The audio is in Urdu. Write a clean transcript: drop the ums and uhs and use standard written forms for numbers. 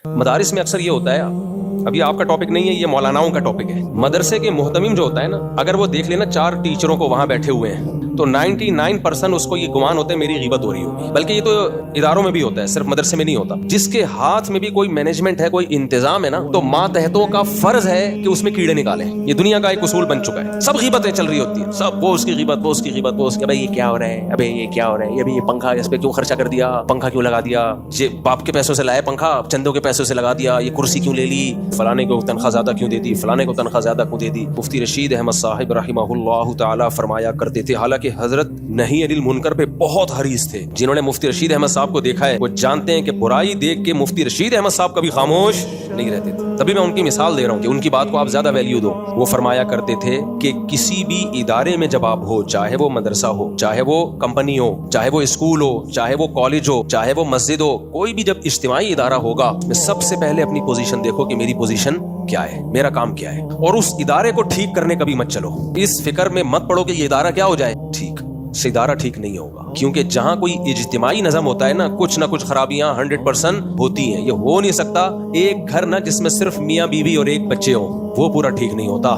مدارس میں اکثر یہ ہوتا ہے، ابھی آپ کا ٹاپک نہیں ہے، یہ مولاناؤں کا ٹاپک ہے. مدرسے کے محتمم جو ہوتا ہے نا، اگر وہ دیکھ لینا 4 ٹیچروں کو وہاں بیٹھے ہوئے ہیں تو 99% اس کو یہ گمان ہوتا ہے میری غیبت ہو رہی ہوگی. بلکہ یہ تو اداروں میں بھی ہوتا ہے، صرف مدرسے میں نہیں ہوتا. جس کے ہاتھ میں بھی کوئی مینجمنٹ ہے، کوئی انتظام ہے نا، تو ماتحتوں کا فرض ہے کہ اس میں کیڑے نکالیں. یہ دنیا کا ایک اصول بن چکا ہے. سب غیبتیں چل رہی ہوتی ہیں، سب وہ اس کی غیبت، وہ اس کی غیبت، وہ اس کی، بھائی یہ کیا ہو رہا ہے، ابے یہ کیا ہو رہا ہے، یہ بھی یہ پنکھا اس پہ کیوں خرچہ کر دیا، پنکھا کیوں لگا دیا، یہ باپ کے پیسوں سے لایا پنکھا، چندوں کے پیسوں سے لگا دیا، یہ کرسی کیوں لے لی، فلانے کو تنخواہ زیادہ کیوں دے دی، فلانے کو تنخواہ زیادہ کیوں دے دی. مفتی رشید احمد صاحب رحمہ اللہ تعالی فرمایا کرتے تھے، حالانکہ حضرت نہیں علی المنکر پہ بہت حریص تھے. جنہوں نے مفتی رشید احمد صاحب کو دیکھا ہے وہ جانتے ہیں کہ برائی دیکھ کے مفتی رشید احمد صاحب کبھی خاموش نہیں رہتے تھے. تبھی میں ان کی مثال دے رہا ہوں کہ ان کی بات کو آپ زیادہ ویلیو دو. وہ فرمایا کرتے تھے کہ کسی بھی ادارے میں جب آپ ہو، چاہے وہ مدرسہ ہو، چاہے وہ کمپنی ہو، چاہے وہ اسکول ہو، چاہے وہ کالج ہو، چاہے وہ مسجد ہو، کوئی بھی جب اجتماعی ادارہ ہوگا، میں سب سے پہلے اپنی پوزیشن دیکھو کہ میری پوزیشن کیا ہے، میرا کام کیا ہے، اور اس ادارے کو ٹھیک کرنے کبھی مت چلو. اس فکر میں مت پڑو کہ یہ ادارہ کیا ہو جائے ٹھیک، سے ادارہ ٹھیک نہیں ہوگا. کیونکہ جہاں کوئی اجتماعی نظم ہوتا ہے نا کچھ خرابیاں 100% ہوتی ہیں. یہ ہو نہیں سکتا ایک گھر نا جس میں صرف میاں بیوی اور ایک بچے ہوں، وہ پورا ٹھیک نہیں ہوتا.